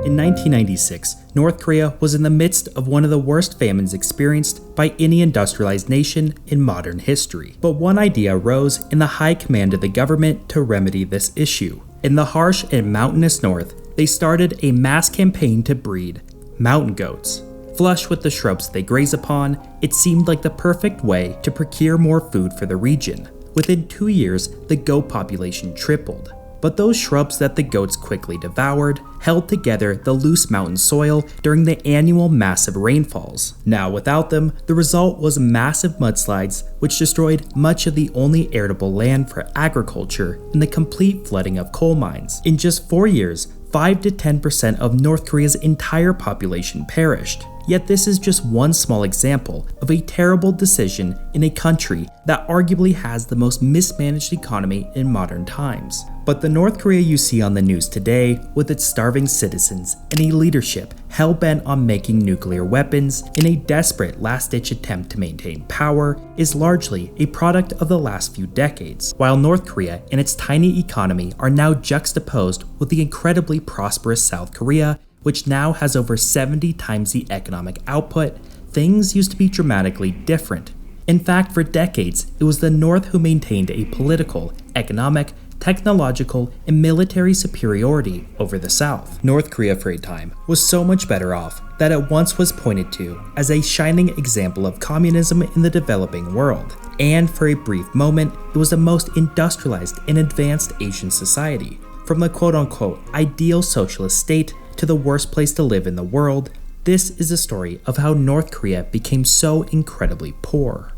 In 1996, North Korea was in the midst of one of the worst famines experienced by any industrialized nation in modern history. But one idea arose in the high command of the government to remedy this issue. In the harsh and mountainous north, they started a mass campaign to breed mountain goats. Flush with the shrubs they graze upon, it seemed like the perfect way to procure more food for the region. Within 2 years, the goat population tripled. But those shrubs that the goats quickly devoured held together the loose mountain soil during the annual massive rainfalls. Now without them, the result was massive mudslides which destroyed much of the only arable land for agriculture and the complete flooding of coal mines. In just 4 years, 5 to 10% of North Korea's entire population perished. Yet this is just one small example of a terrible decision in a country that arguably has the most mismanaged economy in modern times. But the North Korea you see on the news today, with its starving citizens and a leadership hell-bent on making nuclear weapons in a desperate last-ditch attempt to maintain power, is largely a product of the last few decades. While North Korea and its tiny economy are now juxtaposed with the incredibly prosperous South Korea, which now has over 70 times the economic output, things used to be dramatically different. In fact, for decades, it was the North who maintained a political, economic, technological, and military superiority over the South. North Korea for a time was so much better off that it once was pointed to as a shining example of communism in the developing world. And for a brief moment, it was the most industrialized and advanced Asian society. From the quote-unquote ideal socialist state to the worst place to live in the world, this is a story of how North Korea became so incredibly poor.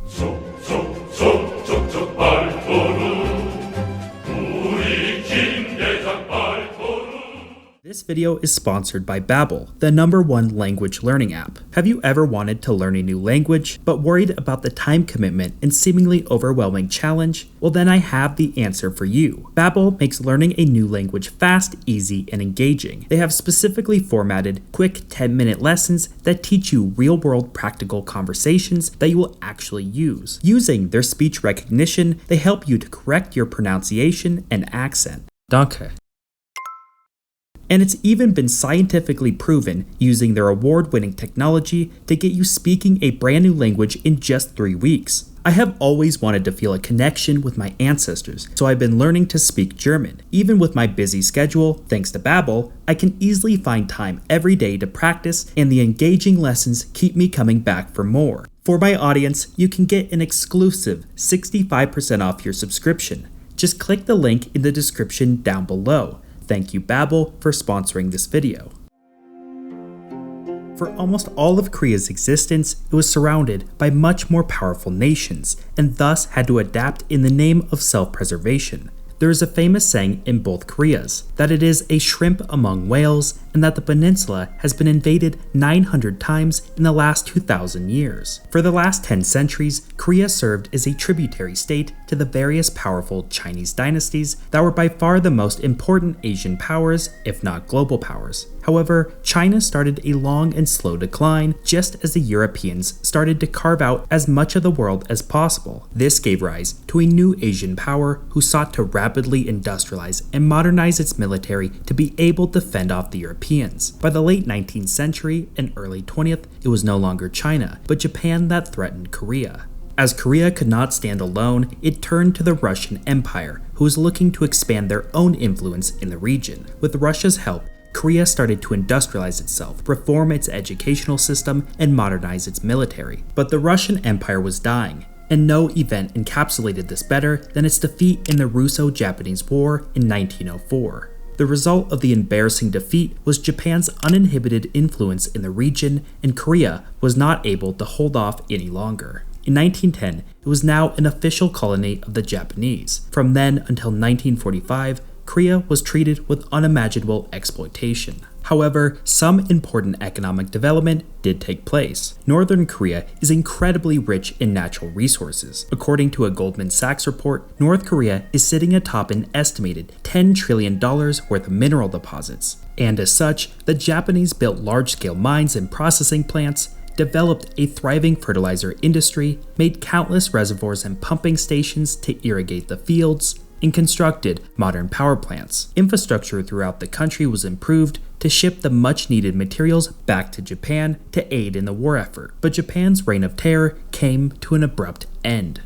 This video is sponsored by Babbel, the #1 language learning app. Have you ever wanted to learn a new language, but worried about the time commitment and seemingly overwhelming challenge? Well, then I have the answer for you. Babbel makes learning a new language fast, easy, and engaging. They have specifically formatted, quick 10-minute lessons that teach you real-world practical conversations that you will actually use. Using their speech recognition, they help you to correct your pronunciation and accent. Danke. And it's even been scientifically proven using their award-winning technology to get you speaking a brand new language in just 3 weeks. I have always wanted to feel a connection with my ancestors, so I've been learning to speak German. Even with my busy schedule, thanks to Babbel, I can easily find time every day to practice, and the engaging lessons keep me coming back for more. For my audience, you can get an exclusive 65% off your subscription. Just click the link in the description down below. Thank you Babbel for sponsoring this video. For almost all of Korea's existence, it was surrounded by much more powerful nations, and thus had to adapt in the name of self-preservation. There is a famous saying in both Koreas, that it is a shrimp among whales, and that the peninsula has been invaded 900 times in the last 2,000 years. For the last 10 centuries, Korea served as a tributary state to the various powerful Chinese dynasties that were by far the most important Asian powers, if not global powers. However, China started a long and slow decline just as the Europeans started to carve out as much of the world as possible. This gave rise to a new Asian power who sought to rapidly industrialize and modernize its military to be able to fend off the Europeans. By the late 19th century and early 20th, it was no longer China, but Japan that threatened Korea. As Korea could not stand alone, it turned to the Russian Empire, who was looking to expand their own influence in the region. With Russia's help, Korea started to industrialize itself, reform its educational system, and modernize its military. But the Russian Empire was dying, and no event encapsulated this better than its defeat in the Russo-Japanese War in 1904. The result of the embarrassing defeat was Japan's uninhibited influence in the region, and Korea was not able to hold off any longer. In 1910, it was now an official colony of the Japanese. From then until 1945, Korea was treated with unimaginable exploitation. However, some important economic development did take place. Northern Korea is incredibly rich in natural resources. According to a Goldman Sachs report, North Korea is sitting atop an estimated $10 trillion worth of mineral deposits. And as such, the Japanese built large-scale mines and processing plants, developed a thriving fertilizer industry, made countless reservoirs and pumping stations to irrigate the fields, and constructed modern power plants. Infrastructure throughout the country was improved to ship the much-needed materials back to Japan to aid in the war effort, but Japan's reign of terror came to an abrupt end.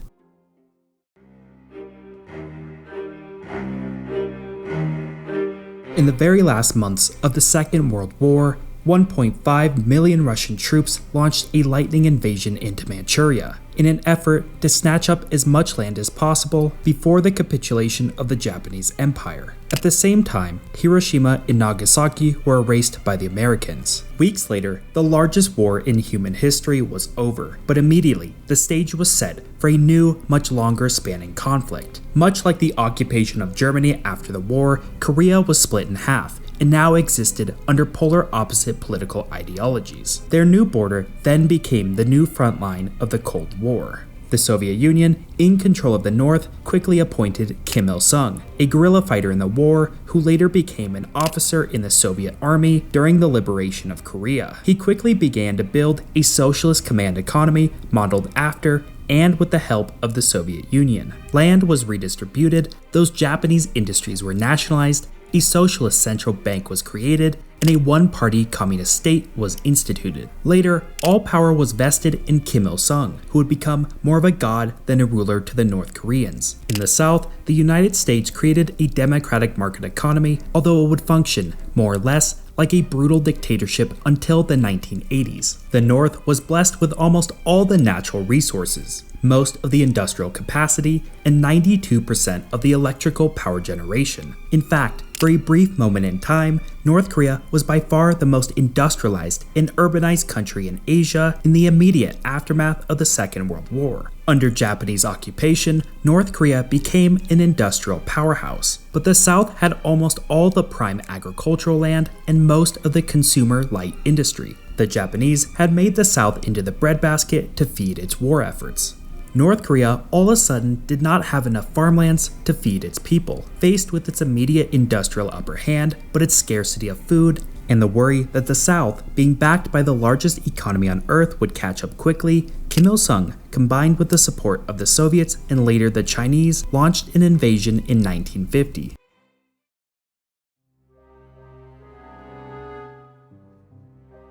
In the very last months of the Second World War, 1.5 million Russian troops launched a lightning invasion into Manchuria in an effort to snatch up as much land as possible before the capitulation of the Japanese Empire. At the same time, Hiroshima and Nagasaki were erased by the Americans. Weeks later, the largest war in human history was over, but immediately the stage was set for a new, much longer spanning conflict. Much like the occupation of Germany after the war, Korea was split in half and now existed under polar opposite political ideologies. Their new border then became the new front line of the Cold War. The Soviet Union, in control of the North, quickly appointed Kim Il-sung, a guerrilla fighter in the war who later became an officer in the Soviet army during the liberation of Korea. He quickly began to build a socialist command economy modeled after and with the help of the Soviet Union. Land was redistributed, those Japanese industries were nationalized, a socialist central bank was created, and a one-party communist state was instituted. Later, all power was vested in Kim Il-sung, who would become more of a god than a ruler to the North Koreans. In the South, the United States created a democratic market economy, although it would function, more or less, like a brutal dictatorship until the 1980s. The North was blessed with almost all the natural resources, most of the industrial capacity, and 92% of the electrical power generation. In fact, for a brief moment in time, North Korea was by far the most industrialized and urbanized country in Asia in the immediate aftermath of the Second World War. Under Japanese occupation, North Korea became an industrial powerhouse, but the South had almost all the prime agricultural land and most of the consumer light industry. The Japanese had made the South into the breadbasket to feed its war efforts. North Korea all of a sudden did not have enough farmlands to feed its people. Faced with its immediate industrial upper hand, but its scarcity of food, and the worry that the South, being backed by the largest economy on Earth, would catch up quickly, Kim Il-sung, combined with the support of the Soviets and later the Chinese, launched an invasion in 1950.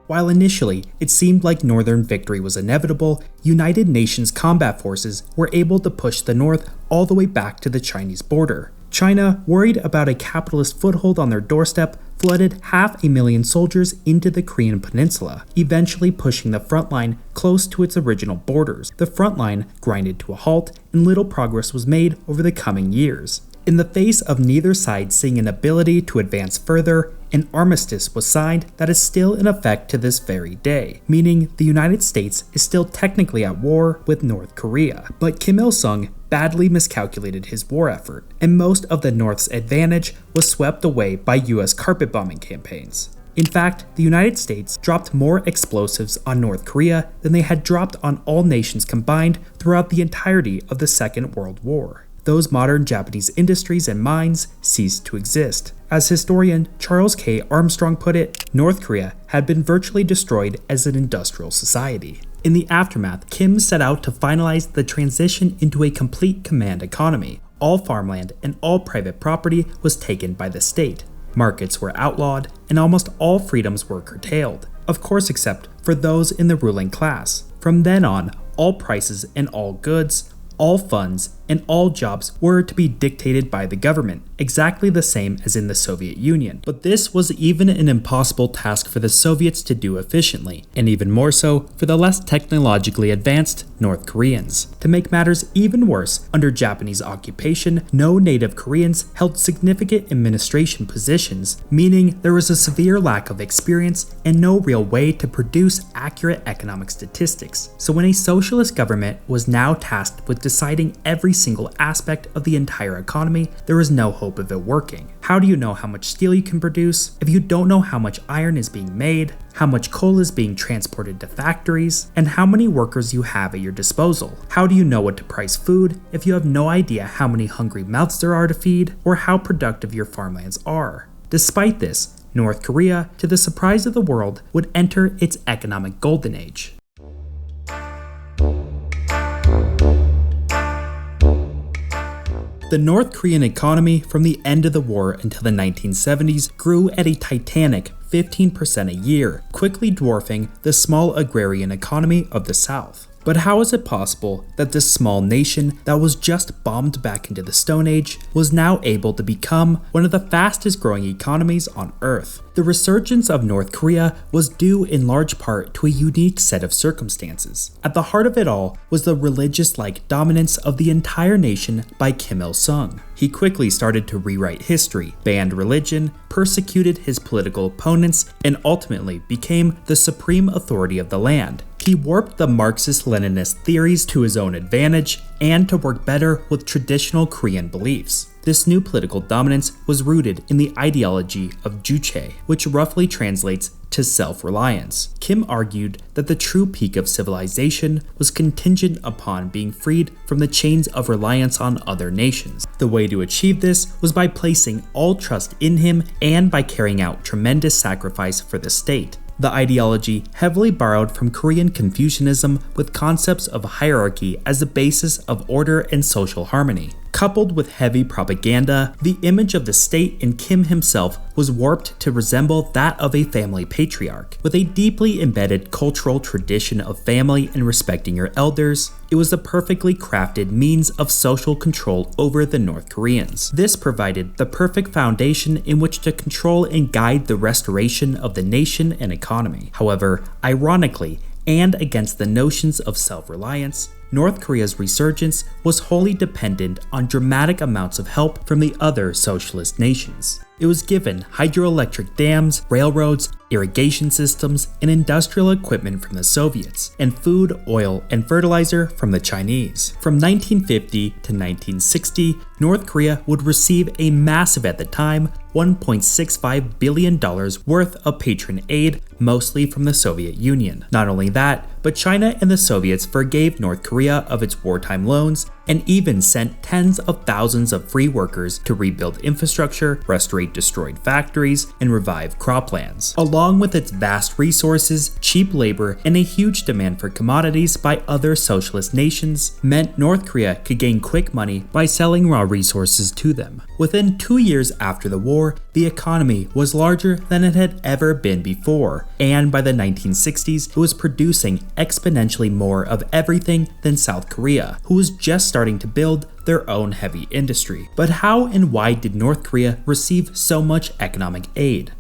While initially it seemed like Northern victory was inevitable, United Nations combat forces were able to push the North all the way back to the Chinese border. China, worried about a capitalist foothold on their doorstep, flooded 500,000 soldiers into the Korean peninsula, eventually pushing the front line close to its original borders. The front line grinded to a halt, and little progress was made over the coming years. In the face of neither side seeing an ability to advance further, an armistice was signed that is still in effect to this very day, meaning the United States is still technically at war with North Korea. But Kim Il-sung badly miscalculated his war effort, and most of the North's advantage was swept away by US carpet bombing campaigns. In fact, the United States dropped more explosives on North Korea than they had dropped on all nations combined throughout the entirety of the Second World War. Those modern Japanese industries and mines ceased to exist. As historian Charles K. Armstrong put it, North Korea had been virtually destroyed as an industrial society. In the aftermath, Kim set out to finalize the transition into a complete command economy. All farmland and all private property was taken by the state. Markets were outlawed, and almost all freedoms were curtailed, of course except for those in the ruling class. From then on, all prices and all goods, all funds, and all jobs were to be dictated by the government, exactly the same as in the Soviet Union. But this was even an impossible task for the Soviets to do efficiently, and even more so for the less technologically advanced North Koreans. To make matters even worse, under Japanese occupation, no native Koreans held significant administration positions, meaning there was a severe lack of experience and no real way to produce accurate economic statistics. So when a socialist government was now tasked with deciding every single aspect of the entire economy, there was no hope of it working. How do you know how much steel you can produce if you don't know how much iron is being made, how much coal is being transported to factories, and how many workers you have at your disposal? How do you know what to price food if you have no idea how many hungry mouths there are to feed or how productive your farmlands are? Despite this, North Korea, to the surprise of the world, would enter its economic golden age. The North Korean economy from the end of the war until the 1970s grew at a titanic 15% a year, quickly dwarfing the small agrarian economy of the South. But how is it possible that this small nation that was just bombed back into the Stone Age was now able to become one of the fastest growing economies on Earth? The resurgence of North Korea was due in large part to a unique set of circumstances. At the heart of it all was the religious-like dominance of the entire nation by Kim Il-sung. He quickly started to rewrite history, banned religion, persecuted his political opponents, and ultimately became the supreme authority of the land. He warped the Marxist-Leninist theories to his own advantage and to work better with traditional Korean beliefs. This new political dominance was rooted in the ideology of Juche, which roughly translates to self-reliance. Kim argued that the true peak of civilization was contingent upon being freed from the chains of reliance on other nations. The way to achieve this was by placing all trust in him and by carrying out tremendous sacrifice for the state. The ideology heavily borrowed from Korean Confucianism with concepts of hierarchy as the basis of order and social harmony. Coupled with heavy propaganda, the image of the state and Kim himself was warped to resemble that of a family patriarch. With a deeply embedded cultural tradition of family and respecting your elders, it was the perfectly crafted means of social control over the North Koreans. This provided the perfect foundation in which to control and guide the restoration of the nation and economy. However, ironically, and against the notions of self-reliance, North Korea's resurgence was wholly dependent on dramatic amounts of help from the other socialist nations. It was given hydroelectric dams, railroads, irrigation systems, and industrial equipment from the Soviets, and food, oil, and fertilizer from the Chinese. From 1950 to 1960, North Korea would receive a massive, at the time, $1.65 billion worth of patron aid, mostly from the Soviet Union. Not only that, but China and the Soviets forgave North Korea of its wartime loans and even sent tens of thousands of free workers to rebuild infrastructure, restore destroyed factories, and revive croplands. Along with its vast resources, cheap labor, and a huge demand for commodities by other socialist nations meant North Korea could gain quick money by selling raw resources to them. Within 2 years after the war, the economy was larger than it had ever been before, and by the 1960s, it was producing exponentially more of everything than South Korea, who was just starting to build their own heavy industry. But how and why did North Korea receive so much economic aid?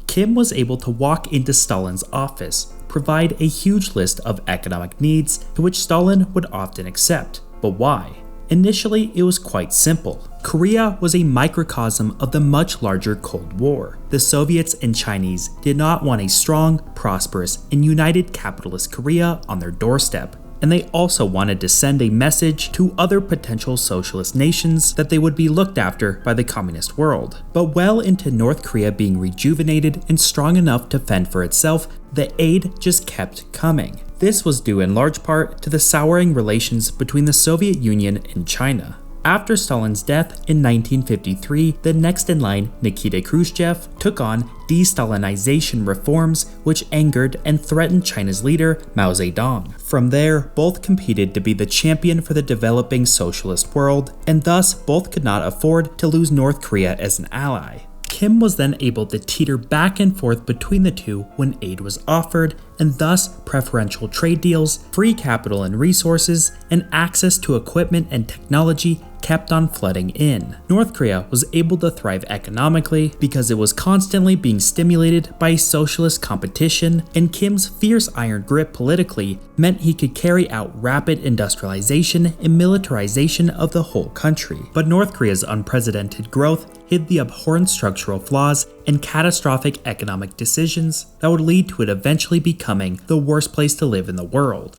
Kim was able to walk into Stalin's office, provide a huge list of economic needs to which Stalin would often accept. But why? Initially, it was quite simple. Korea was a microcosm of the much larger Cold War. The Soviets and Chinese did not want a strong, prosperous, and united capitalist Korea on their doorstep. And they also wanted to send a message to other potential socialist nations that they would be looked after by the communist world. But well into North Korea being rejuvenated and strong enough to fend for itself, the aid just kept coming. This was due in large part to the souring relations between the Soviet Union and China. After Stalin's death in 1953, the next in line, Nikita Khrushchev, took on de-Stalinization reforms which angered and threatened China's leader, Mao Zedong. From there, both competed to be the champion for the developing socialist world, and thus both could not afford to lose North Korea as an ally. Kim was then able to teeter back and forth between the two when aid was offered, and thus preferential trade deals, free capital and resources, and access to equipment and technology kept on flooding in. North Korea was able to thrive economically because it was constantly being stimulated by socialist competition, and Kim's fierce iron grip politically meant he could carry out rapid industrialization and militarization of the whole country. But North Korea's unprecedented growth hid the abhorrent structural flaws and catastrophic economic decisions that would lead to it eventually becoming the worst place to live in the world.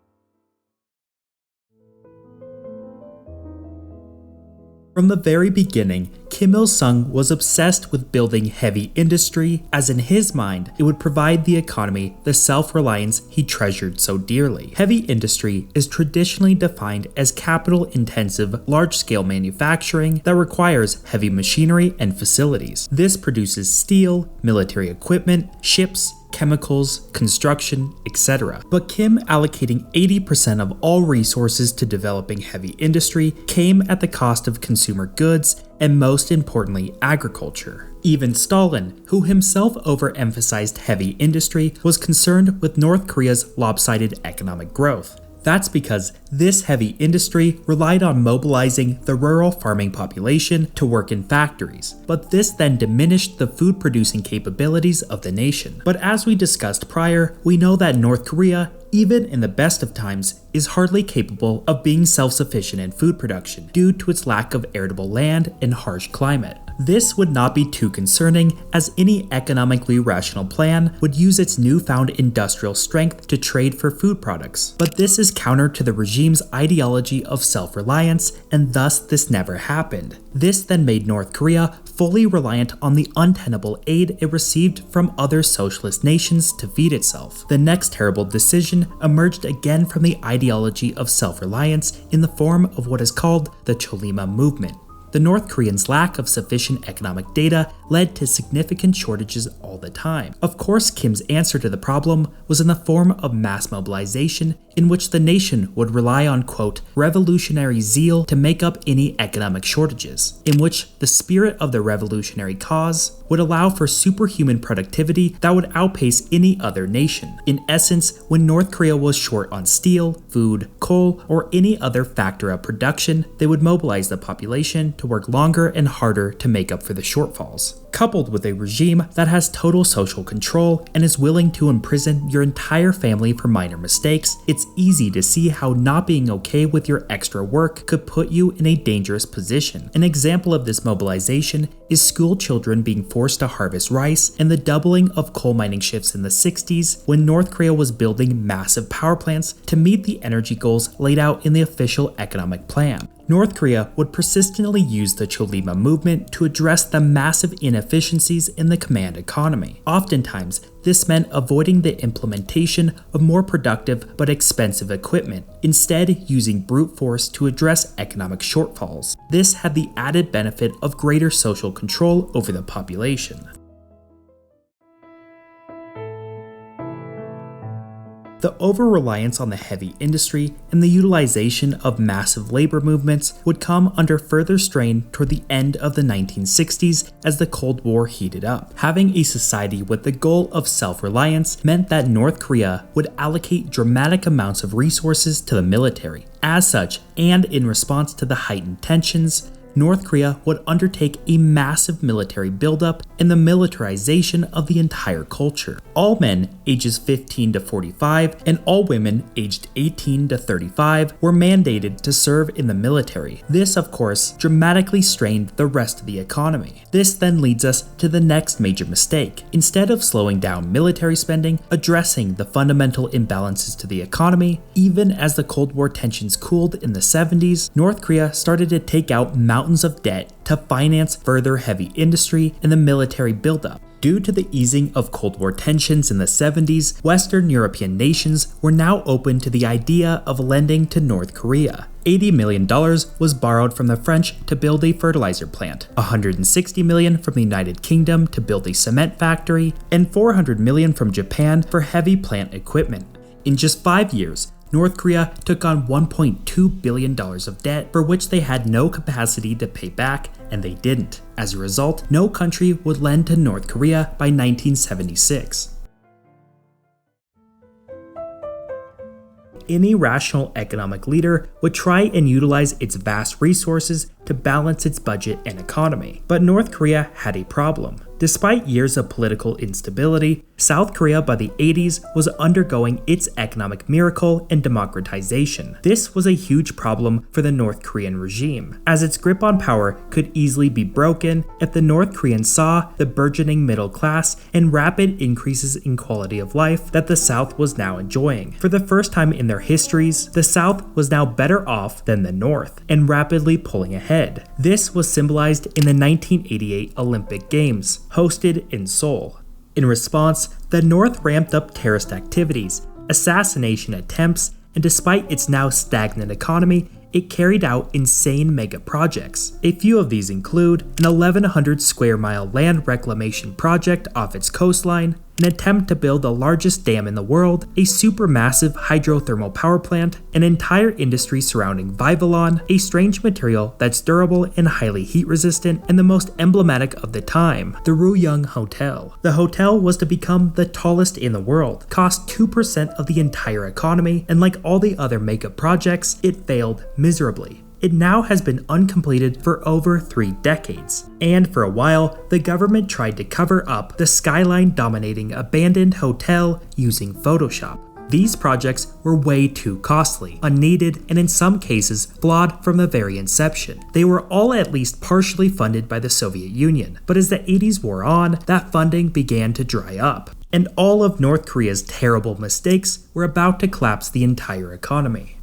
From the very beginning, Kim Il-sung was obsessed with building heavy industry, as in his mind, it would provide the economy the self-reliance he treasured so dearly. Heavy industry is traditionally defined as capital-intensive, large-scale manufacturing that requires heavy machinery and facilities. This produces steel, military equipment, ships, chemicals, construction, etc. But Kim allocating 80% of all resources to developing heavy industry came at the cost of consumer goods and, most importantly, agriculture. Even Stalin, who himself overemphasized heavy industry, was concerned with North Korea's lopsided economic growth. That's because this heavy industry relied on mobilizing the rural farming population to work in factories, but this then diminished the food-producing capabilities of the nation. But as we discussed prior, we know that North Korea, even in the best of times, is hardly capable of being self-sufficient in food production due to its lack of arable land and harsh climate. This would not be too concerning, as any economically rational plan would use its newfound industrial strength to trade for food products. But this is counter to the regime's ideology of self-reliance, and thus this never happened. This then made North Korea fully reliant on the untenable aid it received from other socialist nations to feed itself. The next terrible decision emerged again from the ideology of self-reliance in the form of what is called the Cholima movement. The North Koreans' lack of sufficient economic data led to significant shortages all the time. Of course, Kim's answer to the problem was in the form of mass mobilization, in which the nation would rely on, quote, revolutionary zeal to make up any economic shortages, in which the spirit of the revolutionary cause would allow for superhuman productivity that would outpace any other nation. In essence, when North Korea was short on steel, food, coal, or any other factor of production, they would mobilize the population to work longer and harder to make up for the shortfalls. Coupled with a regime that has total social control and is willing to imprison your entire family for minor mistakes, it's easy to see how not being okay with your extra work could put you in a dangerous position. An example of this mobilization is school children being forced to harvest rice and the doubling of coal mining shifts in the 60s when North Korea was building massive power plants to meet the energy goals laid out in the official economic plan. North Korea would persistently use the Cholima movement to address the massive inefficiencies in the command economy. Oftentimes, this meant avoiding the implementation of more productive but expensive equipment, instead using brute force to address economic shortfalls. This had the added benefit of greater social control over the population. The over-reliance on the heavy industry and the utilization of massive labor movements would come under further strain toward the end of the 1960s as the Cold War heated up. Having a society with the goal of self-reliance meant that North Korea would allocate dramatic amounts of resources to the military. As such, and in response to the heightened tensions, North Korea would undertake a massive military buildup and the militarization of the entire culture. All men ages 15 to 45 and all women aged 18 to 35 were mandated to serve in the military. This, of course, dramatically strained the rest of the economy. This then leads us to the next major mistake. Instead of slowing down military spending, addressing the fundamental imbalances to the economy, even as the Cold War tensions cooled in the 70s, North Korea started to take out mountains of debt to finance further heavy industry and the military buildup. Due to the easing of Cold War tensions in the 70s, Western European nations were now open to the idea of lending to North Korea. $80 million was borrowed from the French to build a fertilizer plant, $160 million from the United Kingdom to build a cement factory, and $400 million from Japan for heavy plant equipment. In just 5 years, North Korea took on $1.2 billion of debt for which they had no capacity to pay back, and they didn't. As a result, no country would lend to North Korea by 1976. Any rational economic leader would try and utilize its vast resources to balance its budget and economy. But North Korea had a problem. Despite years of political instability, South Korea by the 80s was undergoing its economic miracle and democratization. This was a huge problem for the North Korean regime, as its grip on power could easily be broken if the North Koreans saw the burgeoning middle class and rapid increases in quality of life that the South was now enjoying. For the first time in their histories, the South was now better off than the North, and rapidly pulling ahead. This was symbolized in the 1988 Olympic Games, hosted in Seoul. In response, the North ramped up terrorist activities, assassination attempts, and despite its now stagnant economy, it carried out insane mega projects. A few of these include an 1,100 square mile land reclamation project off its coastline, an attempt to build the largest dam in the world, a supermassive hydrothermal power plant, an entire industry surrounding Vivalon, a strange material that's durable and highly heat resistant, and the most emblematic of the time, the Ruyang Hotel. The hotel was to become the tallest in the world, cost 2% of the entire economy, and like all the other mega projects, it failed miserably. It now has been uncompleted for over 3 decades, and for a while, the government tried to cover up the skyline-dominating abandoned hotel using Photoshop. These projects were way too costly, unneeded, and in some cases flawed from the very inception. They were all at least partially funded by the Soviet Union, but as the 80s wore on, that funding began to dry up, and all of North Korea's terrible mistakes were about to collapse the entire economy.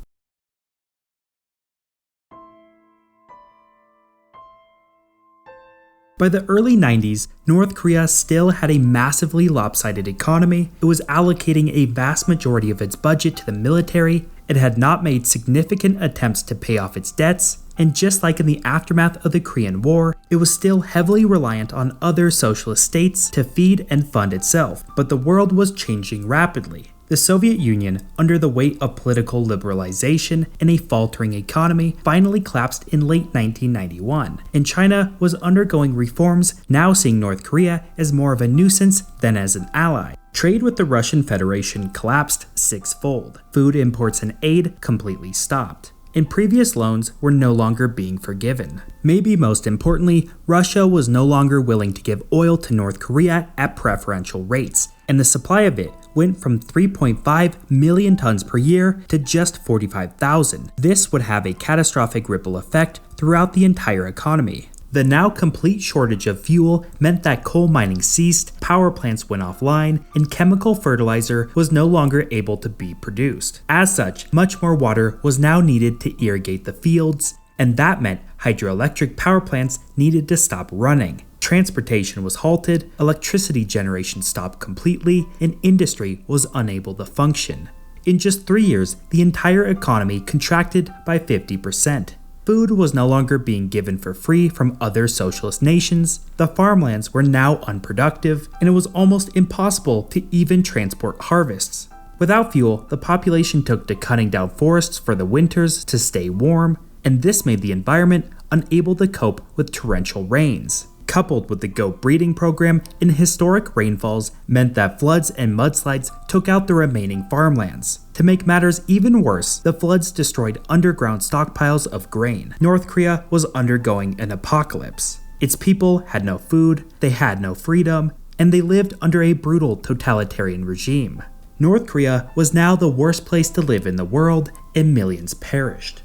By the early 90s, North Korea still had a massively lopsided economy. It was allocating a vast majority of its budget to the military, it had not made significant attempts to pay off its debts, and just like in the aftermath of the Korean War, it was still heavily reliant on other socialist states to feed and fund itself. But the world was changing rapidly. The Soviet Union, under the weight of political liberalization and a faltering economy, finally collapsed in late 1991, and China was undergoing reforms, now seeing North Korea as more of a nuisance than as an ally. Trade with the Russian Federation collapsed 6-fold. Food imports and aid completely stopped, and previous loans were no longer being forgiven. Maybe most importantly, Russia was no longer willing to give oil to North Korea at preferential rates, and the supply of it went from 3.5 million tons per year to just 45,000. This would have a catastrophic ripple effect throughout the entire economy. The now complete shortage of fuel meant that coal mining ceased, power plants went offline, and chemical fertilizer was no longer able to be produced. As such, much more water was now needed to irrigate the fields, and that meant hydroelectric power plants needed to stop running. Transportation was halted, electricity generation stopped completely, and industry was unable to function. In just 3 years, the entire economy contracted by 50%. Food was no longer being given for free from other socialist nations, the farmlands were now unproductive, and it was almost impossible to even transport harvests. Without fuel, the population took to cutting down forests for the winters to stay warm, and this made the environment unable to cope with torrential rains. Coupled with the goat breeding program and historic rainfalls meant that floods and mudslides took out the remaining farmlands. To make matters even worse, the floods destroyed underground stockpiles of grain. North Korea was undergoing an apocalypse. Its people had no food, they had no freedom, and they lived under a brutal totalitarian regime. North Korea was now the worst place to live in the world, and millions perished.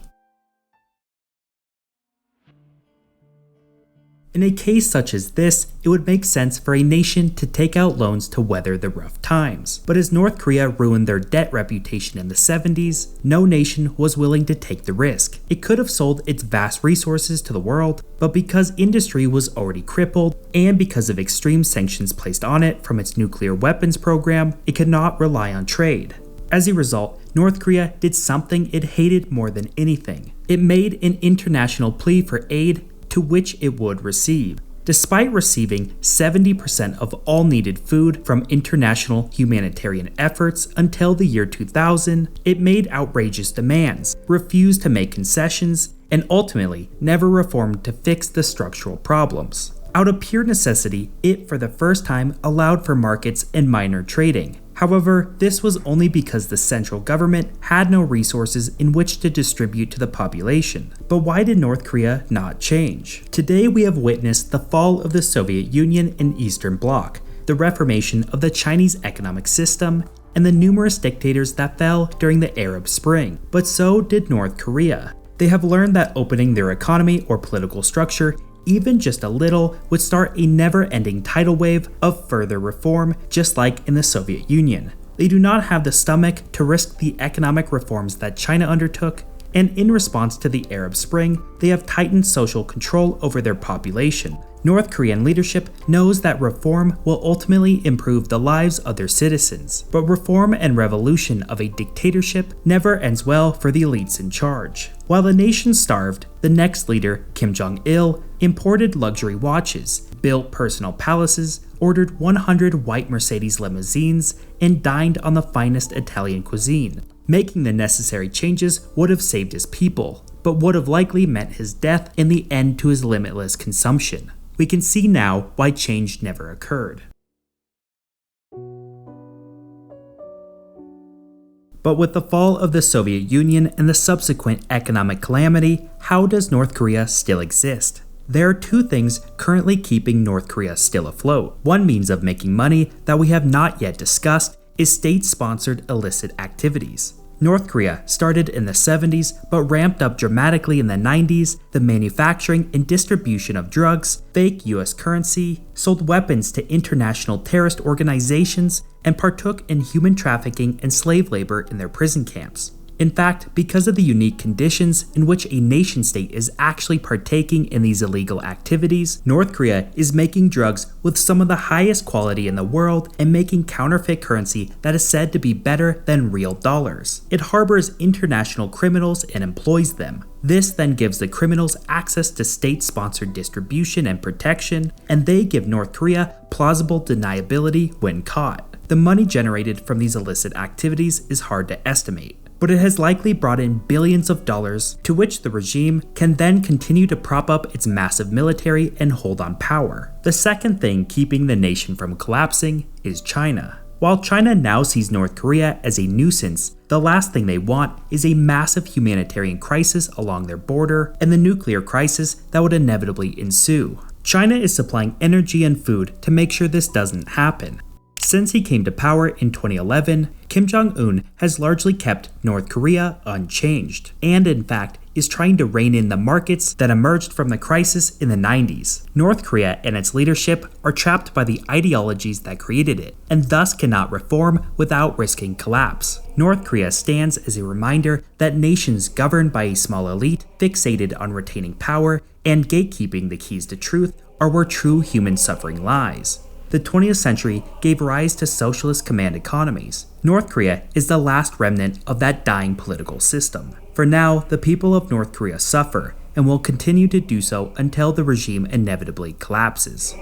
In a case such as this, it would make sense for a nation to take out loans to weather the rough times. But as North Korea ruined their debt reputation in the 70s, no nation was willing to take the risk. It could have sold its vast resources to the world, but because industry was already crippled, and because of extreme sanctions placed on it from its nuclear weapons program, it could not rely on trade. As a result, North Korea did something it hated more than anything. It made an international plea for aid to which it would receive. Despite receiving 70% of all needed food from international humanitarian efforts until the year 2000, it made outrageous demands, refused to make concessions, and ultimately never reformed to fix the structural problems. Out of pure necessity, it for the first time allowed for markets and minor trading. However, this was only because the central government had no resources in which to distribute to the population. But why did North Korea not change? Today we have witnessed the fall of the Soviet Union and Eastern Bloc, the reformation of the Chinese economic system, and the numerous dictators that fell during the Arab Spring. But so did North Korea. They have learned that opening their economy or political structure even just a little, would start a never-ending tidal wave of further reform, just like in the Soviet Union. They do not have the stomach to risk the economic reforms that China undertook, and in response to the Arab Spring, they have tightened social control over their population. North Korean leadership knows that reform will ultimately improve the lives of their citizens, but reform and revolution of a dictatorship never ends well for the elites in charge. While the nation starved, the next leader, Kim Jong-il, imported luxury watches, built personal palaces, ordered 100 white Mercedes limousines, and dined on the finest Italian cuisine. Making the necessary changes would have saved his people, but would have likely meant his death and the end to his limitless consumption. We can see now why change never occurred. But with the fall of the Soviet Union and the subsequent economic calamity, how does North Korea still exist? There are two things currently keeping North Korea still afloat. One means of making money that we have not yet discussed is state-sponsored illicit activities. North Korea started in the 70s but ramped up dramatically in the 90s the manufacturing and distribution of drugs, fake US currency, sold weapons to international terrorist organizations, and partook in human trafficking and slave labor in their prison camps. In fact, because of the unique conditions in which a nation-state is actually partaking in these illegal activities, North Korea is making drugs with some of the highest quality in the world and making counterfeit currency that is said to be better than real dollars. It harbors international criminals and employs them. This then gives the criminals access to state-sponsored distribution and protection, and they give North Korea plausible deniability when caught. The money generated from these illicit activities is hard to estimate, but it has likely brought in billions of dollars, to which the regime can then continue to prop up its massive military and hold on power. The second thing keeping the nation from collapsing is China. While China now sees North Korea as a nuisance, the last thing they want is a massive humanitarian crisis along their border and the nuclear crisis that would inevitably ensue. China is supplying energy and food to make sure this doesn't happen. Since he came to power in 2011, Kim Jong-un has largely kept North Korea unchanged, and in fact is trying to rein in the markets that emerged from the crisis in the 90s. North Korea and its leadership are trapped by the ideologies that created it, and thus cannot reform without risking collapse. North Korea stands as a reminder that nations governed by a small elite fixated on retaining power and gatekeeping the keys to truth are where true human suffering lies. The 20th century gave rise to socialist command economies. North Korea is the last remnant of that dying political system. For now, the people of North Korea suffer and will continue to do so until the regime inevitably collapses.